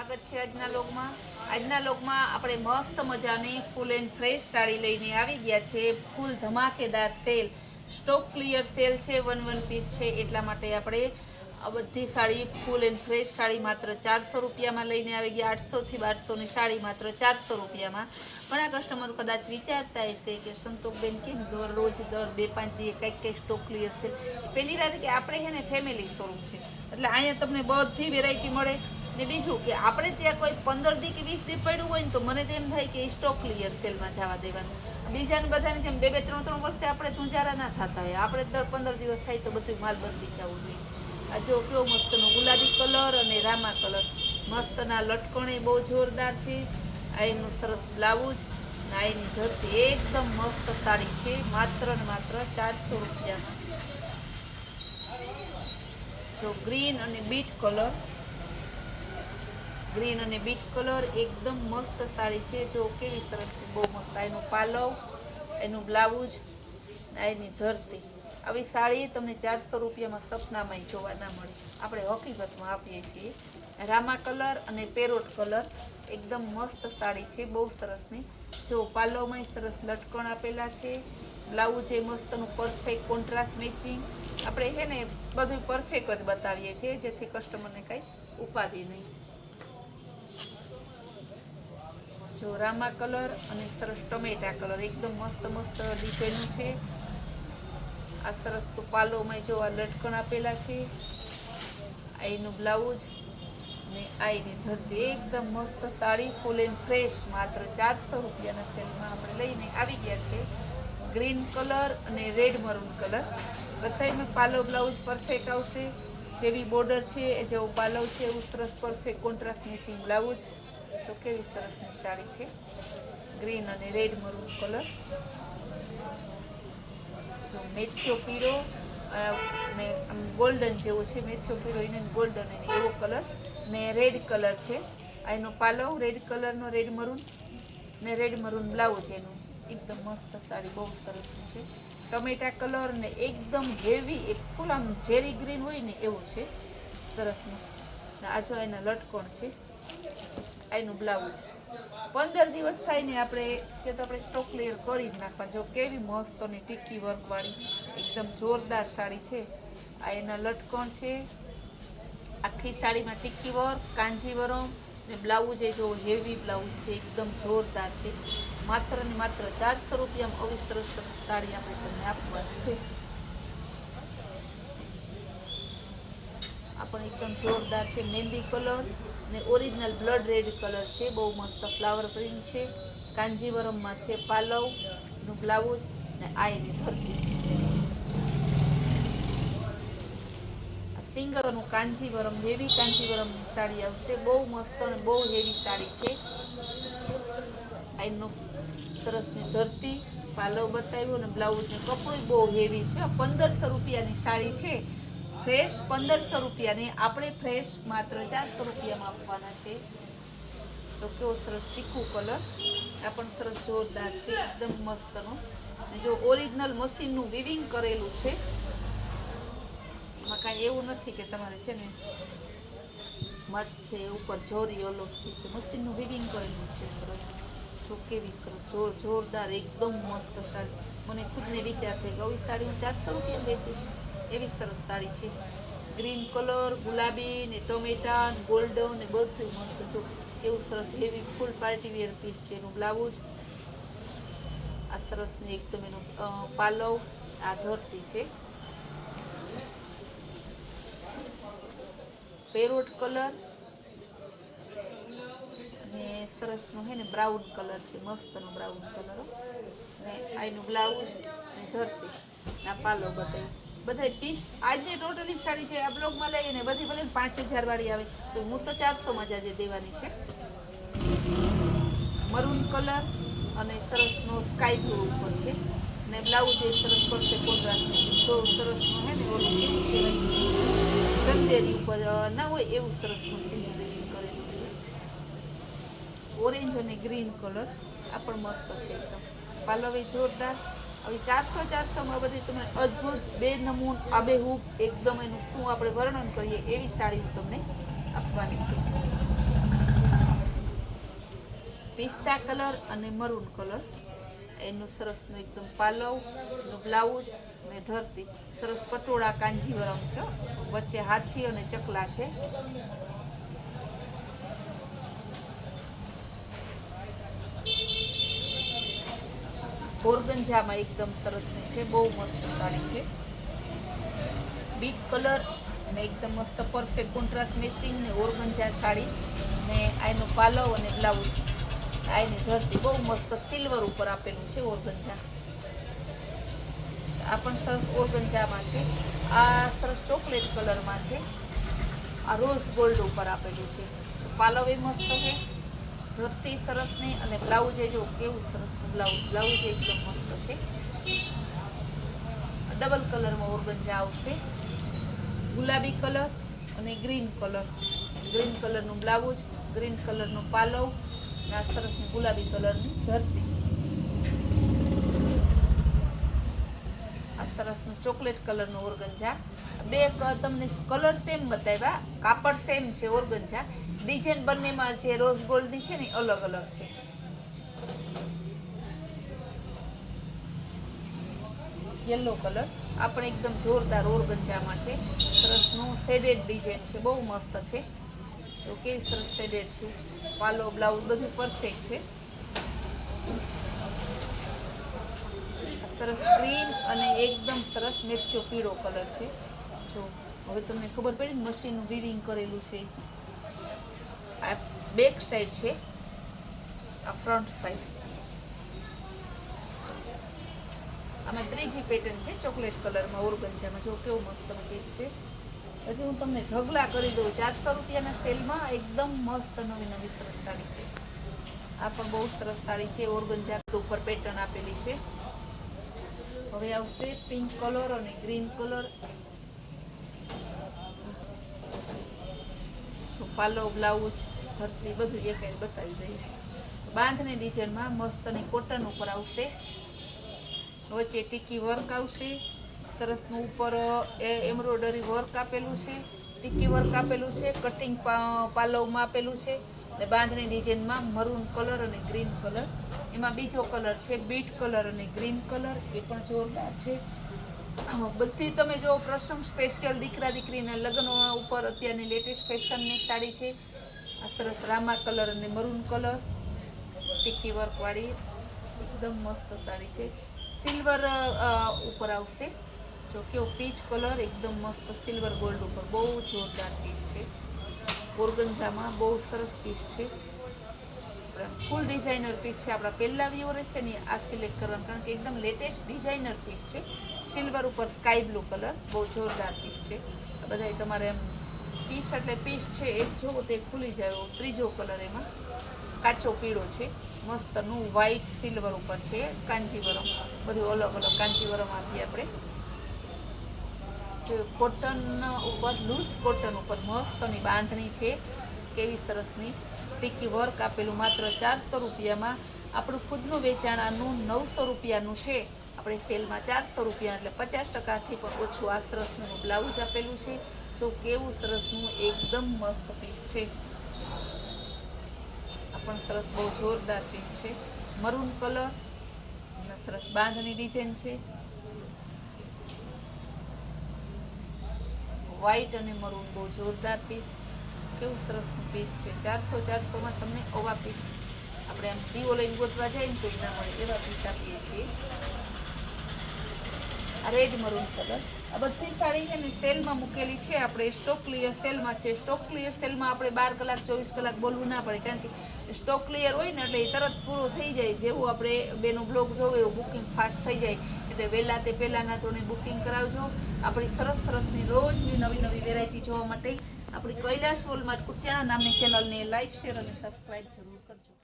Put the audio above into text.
સ્વાગત છે આજના લોગમાં. આજના લોગમાં આપણે મસ્ત મજાની ફૂલ એન્ડ ફ્રેશ સાડી લઈને આવી ગયા છે. ફૂલ ધમાકેદાર સેલ, સ્ટોક ક્લિયર સેલ છે, વન પીસ છે. એટલા માટે આપણે આ બધી sari full and fresh sari માત્ર 400 રૂપિયામાં લઈને આવી ગયા. 800 થી 1200ની સાડી માત્ર 400 રૂપિયામાં. ઘણા કસ્ટમરો કદાચ વિચારતા હશે કે સંતોષબેન કેમ રોજ દર 2-5 દિવસે કંઈક સ્ટોક ક્લિયર છે. પહેલી વાત કે આપણે છે ને ફેમિલી શોરૂમ છે, એટલે અહીંયા તમને બધી વેરાયટી મળે. ને બીજું કે આપણે ત્યાં કોઈ 15 દી કે 20 દી પડ્યું હોય ને તો મને તો એમ થાય કે સ્ટોક ક્લિયર સેલમાં જવા દેવાનું. બીજાને બધાની જેમ 2-3 વર્ષે આપણે ધુંજારા ના થતા હોય. આપણે દર 15 દિવસ થાય તો બધું માલ બદલી જવું જોઈએ. આ જો કેવો મસ્તનો ગુલાબી કલર અને રામા કલર, મસ્તના લટકણે બહુ જોરદાર છે. આ એનું સરસ બ્લાઉઝ, આ એની ધરતી એકદમ મસ્ત સાડી છે, માત્ર ને માત્ર 400 રૂપિયામાં. જો ગ્રીન અને બીટ કલર, ગ્રીન અને બીટ કલર એકદમ મસ્ત સાડી છે. જો કેવી સરસ છે, બહુ મસ્ત. એનું પાલવ, એનું બ્લાઉઝ, એની ધરતી. આવી સાડી તમને 400 રૂપિયામાં સપનામાં જોવા ના મળે. આપણે હકીકતમાં આપીએ છીએ. રામા કલર અને પેરોટ કલર એકદમ મસ્ત સાડી છે, બહુ સરસની. જો પાલવમાં સરસ લટકણ આપેલા છે, બ્લાઉઝ એ મસ્તનું પરફેક્ટ કોન્ટ્રાસ્ટ મેચિંગ. આપણે છે ને બધું પરફેક્ટ જ બતાવીએ છીએ, જેથી કસ્ટમરને કંઈ ઉપાધિ નહીં. જો રામા કલર અને સરસ ટમેટા કલર એકદમ મસ્ત મસ્ત ડિઝાઇન છે. આ સરસ તો પાલોમાં જો આ લટકણ આપેલા છે, આ એનું બ્લાઉઝ ને આ એની ધરતી એકદમ મસ્ત સાડી ફૂલ એન્ડ ફ્રેશ માત્ર 400 રૂપિયાના સેલમાં આપણે લઈને આવી ગયા છે. ગ્રીન કલર અને રેડ મરૂન કલર બધામાં પાલો બ્લાઉઝ પરફેક્ટ આવશે. જેવી બોર્ડર છે એ જેવો પાલવ છે એવું સરસ પરફેક્ટ કોન્ટ્રાસ્ટ મેચિંગ બ્લાઉઝ. જો કેવી સરસની સાડી છે, ગ્રીન અને રેડ મરૂન કલર. જો મેથ્યો પીળો ને ગોલ્ડન જેવો છે, મેથ્યો પીળો એને ગોલ્ડન એને એવો કલર ને રેડ કલર છે. આ એનો પાલવ રેડ કલરનો, રેડ મરૂન ને રેડ મરૂન બ્લાઉઝ એનું. એકદમ મસ્ત સાડી, બહુ સરસ છે. ટમેટા કલર ને એકદમ હેવી, એક ફૂલ આમ ઝેરી ગ્રીન હોય ને એવું છે, સરસનું. આ જો એના લટકણ છે, એનું બ્લાઉઝ. 15 દિવસ થાય ને આપણે કે તો આપણે સ્ટોક ક્લિયર કરી જ નાખવા. જો કેવી મસ્ત અને ટીકી વર્કવાળી એકદમ જોરદાર સાડી છે. આ એના લટકણ છે. આખી સાડીમાં ટીકી વર્ક, કાંજીવરમ ને બ્લાઉઝ એ જો હેવી બ્લાઉઝ છે, એકદમ જોરદાર છે. માત્ર ને માત્ર 400 રૂપિયામાં આવી સરસ સાડી આપણે તમને આપવાની છે. આ પણ એકદમ જોરદાર છે, મહેંદી કલર ને ઓરિજિનલ બ્લડ રેડ કલર છે, બહુ મસ્ત ફ્લાવર પ્રિન્ટ છે. કાંજીવરમમાં છે પાલવનું બ્લાઉઝ ને આ એની ધરતી. સિંગરનું કાંજીવરમ, હેવી કાંજીવરમની સાડી આવશે, બહુ મસ્ત અને બહુ હેવી સાડી છે. એનું સરસની ધરતી, પાલવ બતાવ્યો ને બ્લાઉઝ ને કપડું બહુ હેવી છે. 1500 રૂપિયાની સાડી છે, ફ્રેશ 1500 રૂપિયાની. આપણે ફ્રેશ માત્ર 400 રૂપિયામાં આપવાના છે. તો કેવો સરસ ચીકુ કલર, આ પણ સરસ જોરદાર છે, એકદમ મસ્તનો. જો ઓરિજિનલ મશીનનું વિવિંગ કરેલું છે, એમાં કાંઈ એવું નથી કે તમારે છે ને માથે ઉપર જોરી ઓલોથી છે, મશીનનું વિવિંગ કરેલું છે. સરસ જો કેવી સરસ જોરદાર એકદમ મસ્ત સાડી. મને ખુદને વિચાર થઈ કે આવી સાડી હું 400 રૂપિયા વેચું છું, એવી સરસ સાડી છે. ગ્રીન કલર, ગુલાબી ને ટમેટા ને ગોલ્ડન ને બધું મસ્ત. જો એવું સરસ હેવી ફૂલ પાર્ટી વેર પીસ છે. એનું બ્લાઉઝ આ સરસ ને એકદમ એનો પાલવ, આ ધરતી છે. પેરોટ કલર અને સરસનો હે ને બ્રાઉન કલર છે, મસ્તનો બ્રાઉન કલર. ને આનું બ્લાઉઝ ને ધરતી, આ પાલો બતાવી. બધા પીસ આજની ટોટલી સાડી છે આ બ્લોગમાં લઈએ ને બધી ભલે 5000 વાળી આવે તો હું તો 400માં જ આજે દેવાની છે. મરૂન કલર અને સરસનો સ્કાય બ્લુ ઉપર છે ને બ્લાઉઝ એ સરસ પડશે કોન્ટ્રાસ્ટ. તો સરસનો હે ને ઓલું કેવું કહેવાય, ચંદેરી ઉપર ના હોય એવું સરસનું સિંગલ કરેલું છે. ઓરેન્જ અને ગ્રીન કલર, આ પણ મસ્ત છે એકદમ. પાલવ એ જોરદાર. હવે 400-400માં બધી તમને અદ્ભુત બેનમૂન આબેહૂબ એકદમ એનું શું આપણે વર્ણન કરીએ એવી સાડી હું તમને આપવાની છે. પિસ્તા કલર અને મરૂન કલર. એનું સરસનું એકદમ પાલવ, બ્લાઉઝ અને ધરતી સરસ પટોળા કાંજીવરમ છે. વચ્ચે હાથી અને ચકલા છે. ઓર્ગન્જામાં એકદમ સરસની છે, બહુ મસ્ત સાડી છે. બીટ કલર અને એકદમ મસ્ત પરફેક્ટ કોન્ટ્રાસ્ટ મેચિંગ ને ઓર્ગન્જા સાડી ને આનું પાલવ અને બ્લાઉઝ. આની ધરતી બહુ મસ્ત સિલ્વર ઉપર આપેલું છે ઓર્ગન્જા. આ પણ સરસ ઓર્ગન્જામાં છે. આ સરસ ચોકલેટ કલરમાં છે. આ રોઝ ગોલ્ડ ઉપર આપેલું છે. પાલવ એ મસ્ત છે, ધરતી સરસ નહીં અને બ્લાઉઝ એ જો કેવું સરસ બ્લાઉઝ એકદમ મસ્ત છે. ડબલ કલરમાં ઓર્ગન્જા આવશે. ગુલાબી કલર અને ગ્રીન કલરનું બ્લાઉઝ, ગ્રીન કલરનું પાલવ, આ સરસની ગુલાબી કલરની ધરતી. આ સરસનું ચોકલેટ કલરનું ઓર્ગન્જા. બે તમને કલર સેમ બતાવ્યા, કાપડ સેમ છે ઓર્ગન્જા. ડિઝાઇન બંનેમાં જે રોઝ ગોલ્ડની છે ને અલગ અલગ છે. યલો કલર આપણે એકદમ જોરદાર ઓર્ગન્જામાં છે. સરસનું શેડેડ ડિઝાઇન છે, બહુ મસ્ત છે. જો કેવી સરસ શેડેડ છે. પાલો બ્લાઉઝ બધું પરફેક્ટ છે. સરસ ગ્રીન અને એકદમ સરસ મેથીઓ પીળો કલર છે. જો હવે તમને ખબર પડી ને મશીનનું વીવિંગ કરેલું છે. આ બેક સાઈડ છે, આ ફ્રન્ટ સાઈડ. આમાં ત્રીજી પેટર્ન છે ચોકલેટ કલરમાં ઓર્ગન્જામાં. જો કેવું મસ્ત પીસ છે. પછી હું તમને ઢગલા કરી દઉં 400 રૂપિયાના સેલમાં. એકદમ મસ્ત નવી સરસ સાડી છે. આ પણ બહુ સરસ સાડી છે. ઓર્ગન્જા ઉપર પેટર્ન આપેલી છે. હવે આવશે પિંક કલર અને ગ્રીન કલર. પાલો બ્લાઉઝ ધરતી બધું એક બતાવી દઈએ. બાંધની ડિઝાઇનમાં મસ્ત અને કોટન ઉપર આવશે. વચ્ચે ટીકી વર્ક આવશે. સરસનું ઉપર એમ્બ્રોઇડરી વર્ક આપેલું છે, ટીકી વર્ક આપેલું છે, કટિંગ પાલવમાં આપેલું છે. અને બાંધણી ડિઝાઇનમાં મરૂન કલર અને ગ્રીન કલર. એમાં બીજો કલર છે બીટ કલર અને ગ્રીન કલર. એ પણ જોરદાર છે. બધી તમે જો પ્રસંગ સ્પેશિયલ દીકરા દીકરીના લગ્ન ઉપર અત્યારની લેટેસ્ટ ફેશનની સાડી છે. આ સરસ રામા કલર અને મરૂન કલર ટીકી વર્કવાળી એકદમ મસ્ત સાડી છે. સિલ્વર ઉપર આવશે. જો કેવો પીચ કલર એકદમ મસ્ત સિલ્વર ગોલ્ડ ઉપર બહુ જોરદાર પીસ છે. ઓર્ગન્જામાં બહુ સરસ પીસ છે. ફૂલ ડિઝાઇનર પીસ છે. આપણા પહેલા વ્યૂ રહેશે ને આ સિલેક્ટ કરવાનું, કારણ કે એકદમ લેટેસ્ટ ડિઝાઇનર પીસ છે. સિલ્વર ઉપર સ્કાય બ્લુ કલર બહુ જોરદાર પીસ છે. બધા તમારે એમ પીસ એટલે પીસ છે એક જોવો તે ખુલી જાય. ત્રીજો કલર એમાં કાચો પીળો છે. મસ્તનું વ્હાઈટ સિલ્વર ઉપર છે. કાંજીવરમ બધું અલગ અલગ કાંજીવરમ આપીએ આપણે. જે કોટન ઉપર લૂઝ કોટન ઉપર મસ્તની બાંધણી છે. કેવી સરસની ટીકી વર્ક આપેલું. માત્ર 400 રૂપિયામાં. આપણું ખુદનું વેચાણાનું 900 રૂપિયાનું છે. આપણે સેલમાં 400 રૂપિયા એટલે 50%થી પણ ઓછું. આ સરસનું બ્લાઉઝ આપેલું છે. જો કેવું સરસનું એકદમ મસ્ત પીસ છે. આ પણ સરસ બહુ જોરદાર પીસ છે. મરૂન કલર અને સરસ બાંધણી ડિઝાઇન છે. વ્હાઈટ અને મરૂન બહુ જોરદાર પીસ. કેવું સરસનું પીસ છે. 400માં તમને આવા પીસ આપણે આમ દીવો લઈને ગોતવા જાય ને તો ના મળે એવા પીસ આપીએ છીએ. આ રેડ મરૂન કલર. આ બધી સાડી છે ને સેલમાં મૂકેલી છે. આપણે સ્ટોક ક્લિયર સેલમાં છે. સ્ટોક ક્લિયર સેલમાં આપણે 12 કલાક 24 કલાક બોલવું ના પડે, કારણ કે સ્ટોક ક્લિયર હોય ને એટલે એ તરત પૂરો થઈ જાય. જેવું આપણે બેનો બ્લોગ જોવો એવું બુકિંગ ફાસ્ટ થઈ જાય. એટલે વહેલા તે પહેલાંના તો બુકિંગ કરાવજો. આપણી સરસની રોજની નવી વેરાયટી જોવા માટે આપણી કૈલાસ વોલમાર્ટ કુતિયાણા નામની ચેનલને લાઇક, શેર અને સબસ્ક્રાઈબ જરૂર કરજો.